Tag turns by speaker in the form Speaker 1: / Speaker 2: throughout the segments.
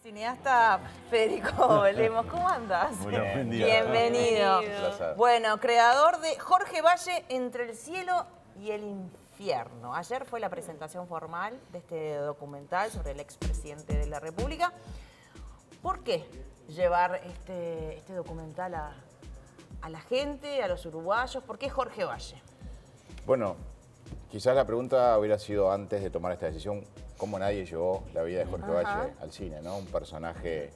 Speaker 1: Cineasta Federico Lemos, ¿cómo andas?
Speaker 2: Bueno, buen día.
Speaker 1: Bienvenido.
Speaker 2: Placer.
Speaker 1: Bueno, creador de Jorge Valle, Entre el cielo y el infierno. Ayer fue la presentación formal de este documental sobre el expresidente de la República. ¿Por qué llevar este documental a la gente, a los uruguayos? ¿Por qué Jorge Valle?
Speaker 2: Bueno, quizás la pregunta hubiera sido antes de tomar esta decisión, ¿cómo nadie llevó la vida de Jorge Valle al cine, ¿no? Un personaje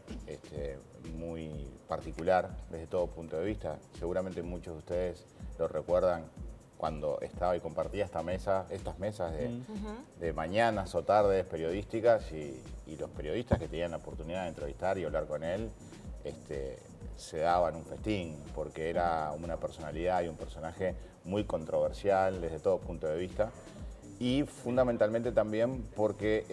Speaker 2: muy particular desde todo punto de vista. Seguramente muchos de ustedes lo recuerdan cuando estaba y compartía estas mesas de mañanas o tardes periodísticas y los periodistas que tenían la oportunidad de entrevistar y hablar con él se daban un festín porque era una personalidad y un personaje muy controversial desde todo punto de vista. Y fundamentalmente también porque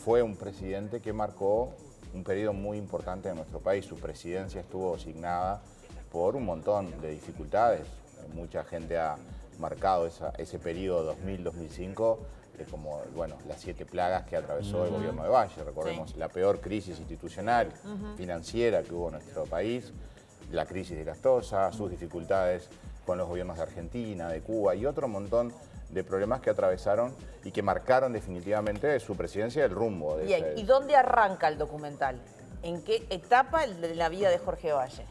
Speaker 2: fue un presidente que marcó un periodo muy importante en nuestro país. Su presidencia estuvo signada por un montón de dificultades. Mucha gente ha marcado ese periodo 2000-2005 como las 7 plagas que atravesó el gobierno de Valle. Recordemos la peor crisis institucional, financiera que hubo en nuestro país, la crisis de Gastosa, sus dificultades con los gobiernos de Argentina, de Cuba y otro montón de problemas que atravesaron y que marcaron definitivamente su presidencia y el rumbo.
Speaker 1: Bien, ¿y dónde arranca el documental? ¿En qué etapa de la vida de Jorge Valle?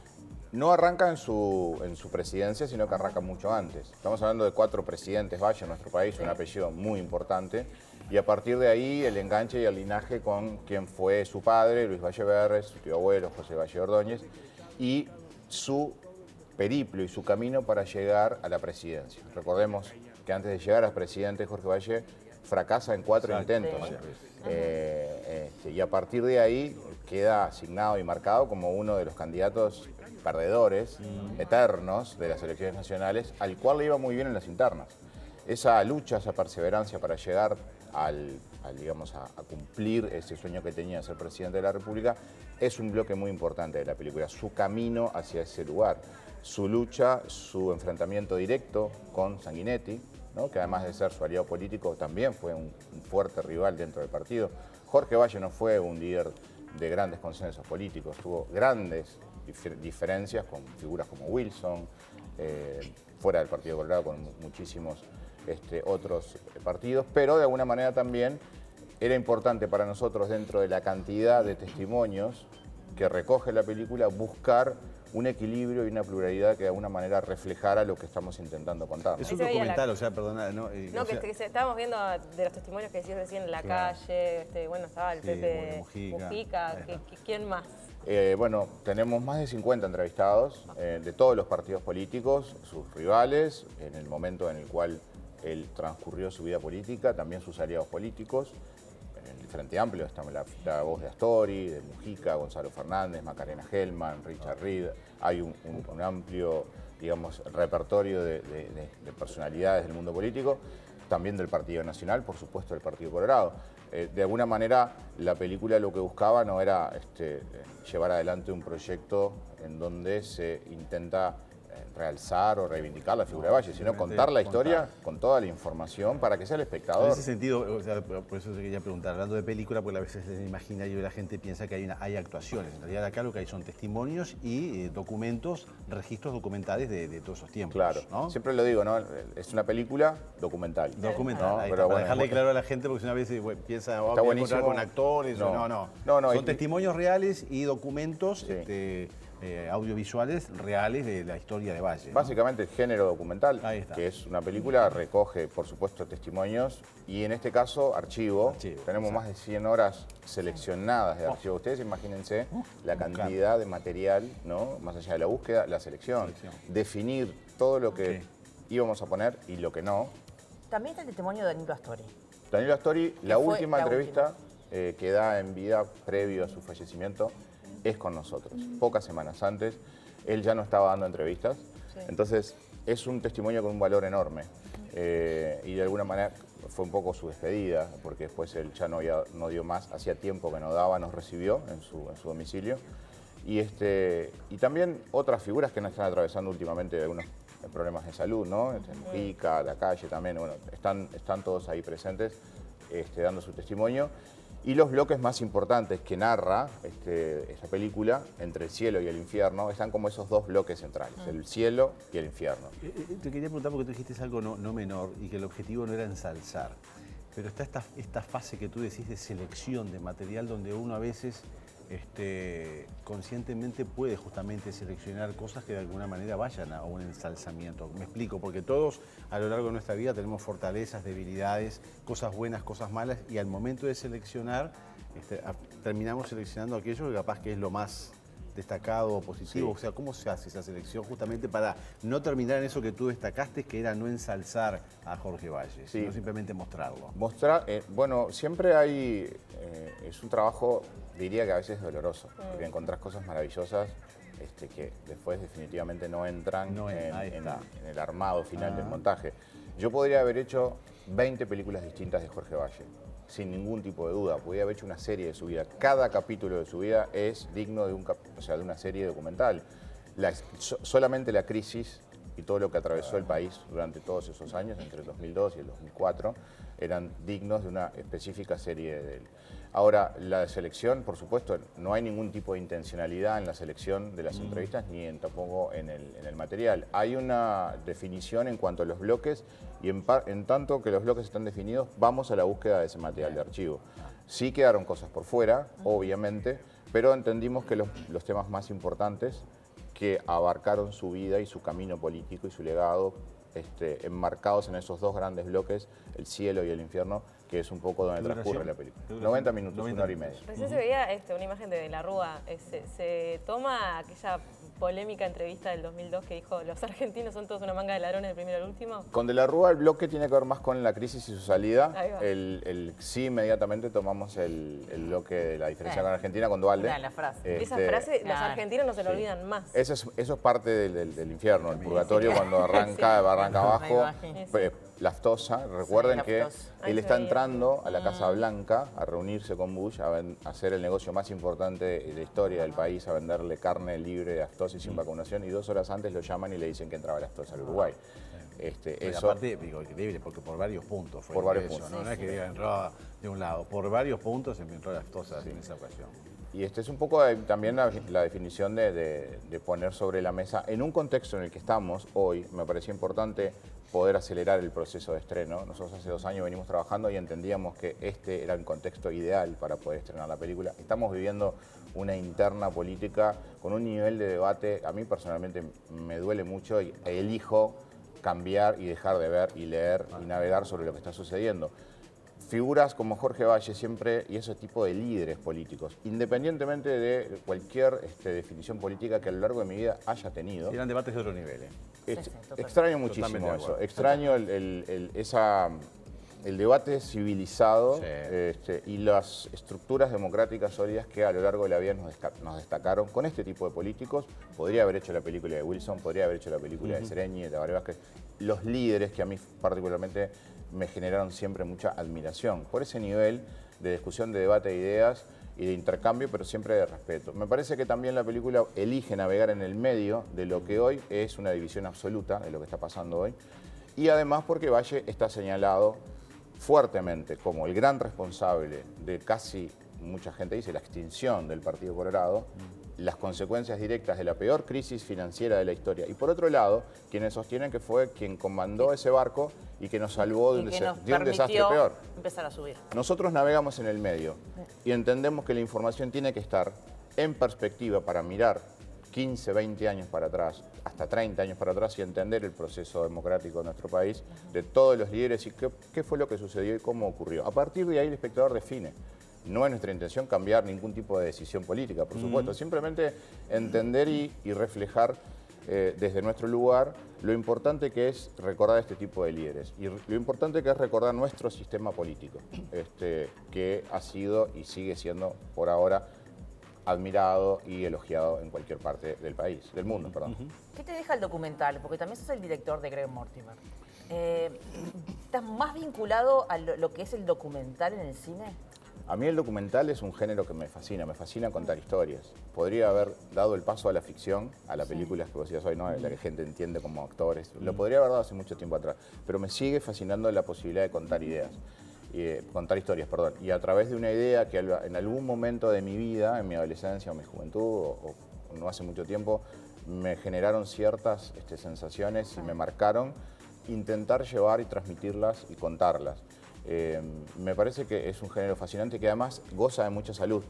Speaker 2: No arranca en su presidencia, sino que arranca mucho antes. Estamos hablando de 4 presidentes Valle en nuestro país, un apellido muy importante. Y a partir de ahí el enganche y el linaje con quien fue su padre, Luis Valle Berres, su tío abuelo, José Valle Ordóñez, y su periplo y su camino para llegar a la presidencia. Recordemos que antes de llegar al presidente, Jorge Valle fracasa en 4 intentos. Y a partir de ahí queda asignado y marcado como uno de los candidatos perdedores eternos de las elecciones nacionales, al cual le iba muy bien en las internas. Esa lucha, esa perseverancia para llegar a cumplir ese sueño que tenía de ser presidente de la República es un bloque muy importante de la película, su camino hacia ese lugar, su lucha, su enfrentamiento directo con Sanguinetti, ¿no? Que además de ser su aliado político también fue un fuerte rival dentro del partido. Jorge Valle no fue un líder de grandes consensos políticos, tuvo grandes diferencias con figuras como Wilson, fuera del Partido Colorado con muchísimos otros partidos, pero de alguna manera también era importante para nosotros, dentro de la cantidad de testimonios que recoge la película, buscar un equilibrio y una pluralidad que de alguna manera reflejara lo que estamos intentando contar.
Speaker 3: Es un documental, o sea, perdona, ¿no?
Speaker 4: Que estábamos viendo de los testimonios que decías recién en la calle, estaba el Pepe Mujica, ¿quién más?
Speaker 2: Tenemos más de 50 entrevistados de todos los partidos políticos, sus rivales, en el momento en el cual él transcurrió su vida política, también sus aliados políticos. En el Frente Amplio está la voz de Astori, de Mujica, Gonzalo Fernández, Macarena Gelman, Richard Reed. Hay un amplio, repertorio de personalidades del mundo político, también del Partido Nacional, por supuesto del Partido Colorado. De alguna manera, la película lo que buscaba no era llevar adelante un proyecto en donde se intenta realzar o reivindicar la figura de Valle, sino contar la historia con toda la información para que sea el espectador.
Speaker 3: En ese sentido, por eso te quería preguntar, hablando de película, porque a veces en el imaginario la gente piensa que hay actuaciones. En realidad acá lo que hay son testimonios y documentos, registros documentales de todos esos tiempos.
Speaker 2: Claro,
Speaker 3: ¿no?
Speaker 2: Siempre lo digo, ¿no? Es una película documental.
Speaker 3: Documental,
Speaker 2: ¿no?
Speaker 3: ahí
Speaker 2: Pero
Speaker 3: está, para dejarle claro a la gente, porque si una vez piensa,
Speaker 2: está
Speaker 3: voy a encontrar
Speaker 2: buenísimo
Speaker 3: con actores, no. Son testimonios reales y documentos audiovisuales reales de la historia de Valle, ¿no?
Speaker 2: Básicamente el género documental,
Speaker 3: Ahí está.
Speaker 2: que es una película, recoge por supuesto testimonios y en este caso archivo. Tenemos más de 100 horas seleccionadas de archivo. Ustedes imagínense la cantidad de material, ¿no? Más allá de la búsqueda, la selección. Definir todo lo que íbamos a poner y lo que no.
Speaker 1: También está el testimonio de Danilo Astori.
Speaker 2: Danilo Astori, la última entrevista que da en vida previo a su fallecimiento es con nosotros. Pocas semanas antes, él ya no estaba dando entrevistas, entonces es un testimonio con un valor enorme. Y de alguna manera fue un poco su despedida, porque después él ya no dio más, hacía tiempo que no daba, nos recibió en su domicilio. Y también otras figuras que nos están atravesando últimamente algunos problemas de salud, ¿no? Mujica, la calle también, están todos ahí presentes dando su testimonio. Y los bloques más importantes que narra esta película, entre el cielo y el infierno, están como esos dos bloques centrales, el cielo y el infierno.
Speaker 3: Te quería preguntar porque tú dijiste algo no menor y que el objetivo no era ensalzar, pero está esta fase que tú decís de selección de material donde uno a veces conscientemente puede justamente seleccionar cosas que de alguna manera vayan a un ensalzamiento. Me explico, porque todos a lo largo de nuestra vida tenemos fortalezas, debilidades, cosas buenas, cosas malas, y al momento de seleccionar, terminamos seleccionando aquello que capaz que es lo más destacado o positivo. Sí. O sea, ¿cómo se hace esa selección justamente para no terminar en eso que tú destacaste, que era no ensalzar a Jorge Valle, sino simplemente mostrarlo?
Speaker 2: Bueno, siempre hay, es un trabajo, diría que a veces doloroso, porque encontrás cosas maravillosas que después definitivamente no entran en el armado final del montaje. Yo podría haber hecho 20 películas distintas de Jorge Valle, sin ningún tipo de duda. Podría haber hecho una serie de su vida. Cada capítulo de su vida es digno de una serie documental. Solamente la crisis y todo lo que atravesó el país durante todos esos años, entre el 2002 y el 2004, eran dignos de una específica serie de él. Ahora, la selección, por supuesto, no hay ningún tipo de intencionalidad en la selección de las entrevistas ni tampoco en el material. Hay una definición en cuanto a los bloques y en tanto que los bloques están definidos, vamos a la búsqueda de ese material de archivo. Sí quedaron cosas por fuera, obviamente, pero entendimos que los temas más importantes que abarcaron su vida y su camino político y su legado, enmarcados en esos dos grandes bloques, el cielo y el infierno, que es un poco donde transcurre la película. 90 minutos, 1 hora y media.
Speaker 4: Recién se veía una imagen de la Rúa. Se toma aquella polémica entrevista del 2002 que dijo los argentinos son todos una manga de ladrones del primero al último.
Speaker 2: Con De la Rúa el bloque tiene que ver más con la crisis y su salida. Sí, inmediatamente tomamos el bloque de la diferencia con Argentina con Duhalde.
Speaker 1: La frase.
Speaker 4: Esa frase los argentinos no se la olvidan más.
Speaker 2: Eso es parte del infierno, el purgatorio, cuando arranca abajo. Laftosa, recuerden que él está entrando a la Casa Blanca a reunirse con Bush, a hacer el negocio más importante de la historia del país, a venderle carne libre de aftosa y sin vacunación, y 2 horas antes lo llaman y le dicen que entraba la aftosa al Uruguay.
Speaker 3: Eso aparte, increíble, porque por varios puntos fue eso, ¿no? No es que entraba de un lado, por varios puntos entró la aftosa en esa ocasión.
Speaker 2: Y es un poco también la definición de poner sobre la mesa, en un contexto en el que estamos hoy, me parecía importante poder acelerar el proceso de estreno. Nosotros hace 2 años venimos trabajando y entendíamos que este era el contexto ideal para poder estrenar la película. Estamos viviendo una interna política con un nivel de debate, a mí personalmente me duele mucho y elijo cambiar y dejar de ver y leer y navegar sobre lo que está sucediendo. Figuras como Jorge Valle siempre, y ese tipo de líderes políticos, independientemente de cualquier definición política que a lo largo de mi vida haya tenido.
Speaker 3: Eran debates de otro nivel.
Speaker 2: Extraño muchísimo eso, extraño el debate civilizado y las estructuras democráticas sólidas que a lo largo de la vida nos destacaron con este tipo de políticos. Podría haber hecho la película de Wilson, podría haber hecho la película de Sereñi, de Tabaré Vázquez, los líderes que a mí particularmente me generaron siempre mucha admiración por ese nivel de discusión, de debate de ideas y de intercambio, pero siempre de respeto. Me parece que también la película elige navegar en el medio de lo que hoy es una división absoluta de lo que está pasando hoy, y además porque Valle está señalado fuertemente como el gran responsable de casi, mucha gente dice, la extinción del Partido Colorado, las consecuencias directas de la peor crisis financiera de la historia. Y por otro lado, quienes sostienen que fue quien comandó ese barco y que nos salvó de un desastre peor.
Speaker 1: Empezar a subir.
Speaker 2: Nosotros navegamos en el medio y entendemos que la información tiene que estar en perspectiva para mirar 15, 20 años para atrás, hasta 30 años para atrás y entender el proceso democrático de nuestro país, de todos los líderes y qué fue lo que sucedió y cómo ocurrió. A partir de ahí el espectador define. No es nuestra intención cambiar ningún tipo de decisión política, por supuesto. Simplemente entender y reflejar desde nuestro lugar lo importante que es recordar este tipo de líderes y lo importante que es recordar nuestro sistema político, que ha sido y sigue siendo por ahora admirado y elogiado en cualquier parte del país, del mundo, perdón.
Speaker 1: ¿Qué te deja el documental? Porque también sos el director de Greg Mortimer. ¿Estás más vinculado a lo que es el documental en el cine?
Speaker 2: A mí el documental es un género que me fascina contar historias. Podría haber dado el paso a la ficción, a las películas que vos decías hoy, ¿no? La que gente entiende como actores. Lo podría haber dado hace mucho tiempo atrás, pero me sigue fascinando la posibilidad de contar ideas. contar historias, perdón. Y a través de una idea que en algún momento de mi vida, en mi adolescencia o mi juventud, o no hace mucho tiempo, me generaron ciertas sensaciones y me marcaron, intentar llevar y transmitirlas y contarlas. Me parece que es un género fascinante que además goza de mucha salud.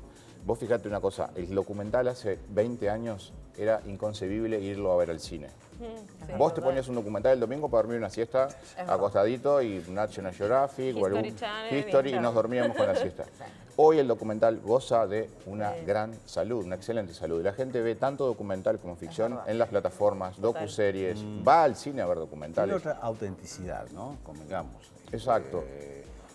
Speaker 2: Vos fíjate una cosa, el documental hace 20 años era inconcebible irlo a ver al cine.
Speaker 4: Sí,
Speaker 2: Vos te
Speaker 4: total.
Speaker 2: ponías un documental el domingo para dormir una siesta acostadito y National Geographic o algún
Speaker 4: History Channel,
Speaker 2: History y
Speaker 4: bien,
Speaker 2: nos dormíamos con la siesta. Hoy el documental goza de una gran salud, una excelente salud. La gente ve tanto documental como ficción en las plataformas, docuseries, va al cine a ver
Speaker 3: Tiene
Speaker 2: documentales.
Speaker 3: otra autenticidad, ¿no? Convengamos.
Speaker 2: Exacto.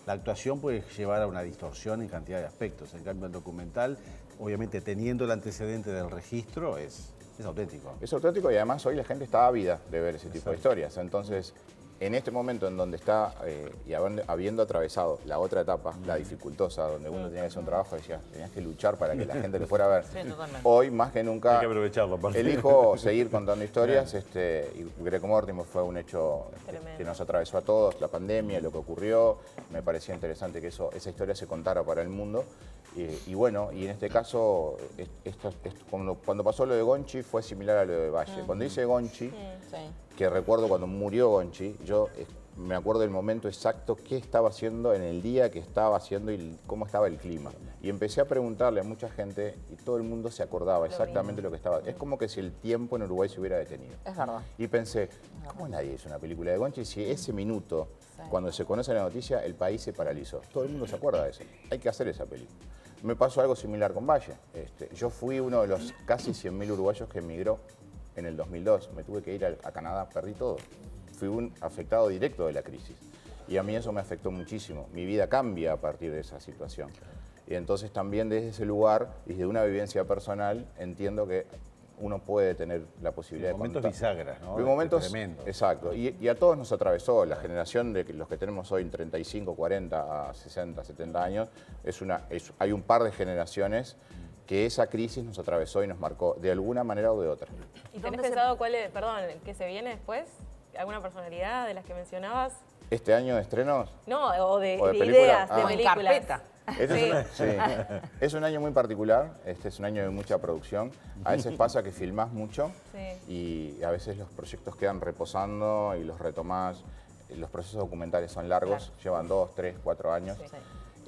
Speaker 3: La actuación puede llevar a una distorsión en cantidad de aspectos. En cambio, el documental, obviamente teniendo el antecedente del registro, es auténtico.
Speaker 2: Es auténtico y además hoy la gente está ávida de ver ese tipo de historias. Entonces, en este momento en donde está, y habiendo atravesado la otra etapa, la dificultosa, donde uno tenía que hacer un trabajo, tenías que luchar para que la gente lo fuera a ver.
Speaker 1: Sí, totalmente.
Speaker 2: Hoy, más que nunca,
Speaker 3: Hay que aprovecharlo, aparte.
Speaker 2: elijo seguir contando historias. Y Greco Mortimer fue un hecho
Speaker 4: Tremendo.
Speaker 2: que nos atravesó a todos, la pandemia, lo que ocurrió. Me parecía interesante que esa historia se contara para el mundo. Y bueno, y en este caso, cuando pasó lo de Gonchi fue similar a lo de Valle. Cuando hice Gonchi,
Speaker 1: Sí.
Speaker 2: que recuerdo cuando murió Gonchi, yo me acuerdo del momento exacto, qué estaba haciendo en el día que estaba haciendo y cómo estaba el clima. Y empecé a preguntarle a mucha gente y todo el mundo se acordaba exactamente lo que estaba. Es como que si el tiempo en Uruguay se hubiera detenido.
Speaker 1: Es verdad.
Speaker 2: Y pensé, ¿cómo nadie hizo una película de Gonchi si ese minuto, cuando se conoce la noticia, el país se paralizó? Todo el mundo se acuerda de eso. Hay que hacer esa película. Me pasó algo similar con Valle. Yo fui uno de los casi 100.000 uruguayos que emigró en el 2002. Me tuve que ir a Canadá, perdí todo. Fui un afectado directo de la crisis. Y a mí eso me afectó muchísimo. Mi vida cambia a partir de esa situación. Y entonces también desde ese lugar y desde una vivencia personal entiendo que uno puede tener la posibilidad de
Speaker 3: Momentos
Speaker 2: contar.
Speaker 3: bisagras, ¿no?
Speaker 2: Momentos,
Speaker 3: Tremendos.
Speaker 2: exacto. Y a todos nos atravesó. La generación de los que tenemos hoy en 35, 40, a 60, 70 años, hay un par de generaciones que esa crisis nos atravesó y nos marcó de alguna manera o de otra.
Speaker 4: ¿Y
Speaker 1: dónde
Speaker 4: tenés
Speaker 1: se-
Speaker 4: pensado cuál es, perdón, qué se viene después? ¿Alguna personalidad de las que mencionabas?
Speaker 2: Este año de estrenos,
Speaker 4: No, o de
Speaker 2: película?
Speaker 4: ideas, de
Speaker 2: Ah.
Speaker 1: O en
Speaker 4: películas.
Speaker 1: carpeta.
Speaker 2: Sí. Es un año muy particular, es un año de mucha producción. A veces pasa que filmás mucho
Speaker 4: Sí.
Speaker 2: y a veces los proyectos quedan reposando y los retomás. Los procesos documentales son largos, llevan 2, 3, 4 años.
Speaker 1: Sí.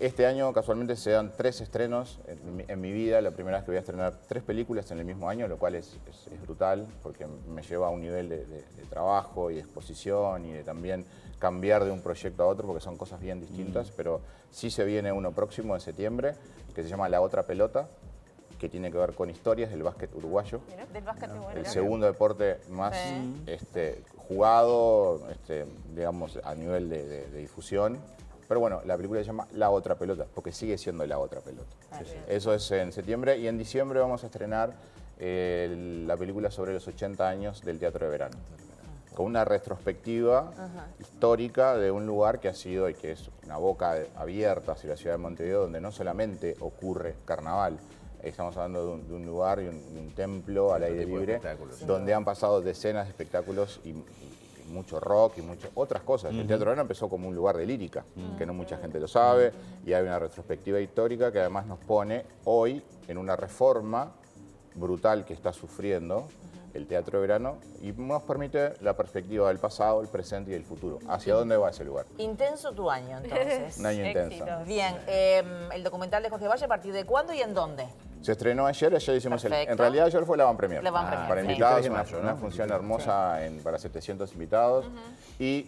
Speaker 2: Este año casualmente se dan 3 estrenos en mi vida, la primera vez que voy a estrenar 3 películas en el mismo año, lo cual es brutal porque me lleva a un nivel de trabajo y de exposición y de también cambiar de un proyecto a otro porque son cosas bien distintas, pero sí se viene uno próximo en septiembre que se llama La Otra Pelota, que tiene que ver con historias del básquet uruguayo.
Speaker 4: Mirá.
Speaker 1: Del básquet bueno.
Speaker 2: El segundo deporte más
Speaker 1: Sí.
Speaker 2: jugado, digamos, a nivel de difusión. Pero bueno, la película se llama La Otra Pelota, porque sigue siendo La Otra Pelota. Eso es en septiembre y en diciembre vamos a estrenar la película sobre los 80 años del Teatro de Verano. Con una retrospectiva histórica de un lugar que ha sido y que es una boca abierta hacia la ciudad de Montevideo, donde no solamente ocurre carnaval, estamos hablando de un lugar y un templo al aire
Speaker 3: tipo de
Speaker 2: libre,
Speaker 3: espectáculos.
Speaker 2: donde han pasado decenas de espectáculos y mucho rock y muchas otras cosas. El Teatro Verano empezó como un lugar de lírica, que no mucha gente lo sabe, y hay una retrospectiva histórica que además nos pone hoy en una reforma brutal que está sufriendo el Teatro de Verano y nos permite la perspectiva del pasado, el presente y el futuro. ¿Hacia dónde va ese lugar?
Speaker 1: Intenso tu año, entonces.
Speaker 2: Un año intenso.
Speaker 4: Éxitos.
Speaker 1: Bien, el documental de Jorge Valle, ¿a partir de cuándo y en dónde?
Speaker 2: Se estrenó ayer hicimos
Speaker 1: Perfecto.
Speaker 2: en realidad ayer fue la van premier.
Speaker 1: La van premier,
Speaker 2: Para
Speaker 1: sí.
Speaker 2: invitados,
Speaker 3: 23 de mayo,
Speaker 2: una
Speaker 3: ¿no?
Speaker 2: función hermosa para 700 invitados. Y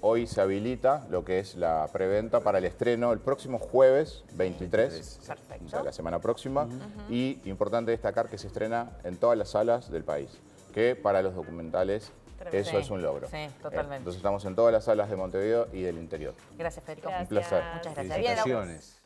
Speaker 2: hoy se habilita lo que es la preventa para el estreno el próximo jueves 23,
Speaker 1: Perfecto.
Speaker 2: o sea, la semana próxima. Y importante destacar que se estrena en todas las salas del país, que para los documentales
Speaker 4: Tremendo.
Speaker 2: eso es un logro.
Speaker 1: Sí, totalmente.
Speaker 2: Entonces estamos en todas las salas de Montevideo y del interior.
Speaker 1: Gracias, Federico.
Speaker 4: Gracias.
Speaker 2: placer.
Speaker 1: Muchas gracias. Bien,
Speaker 3: Felicitaciones.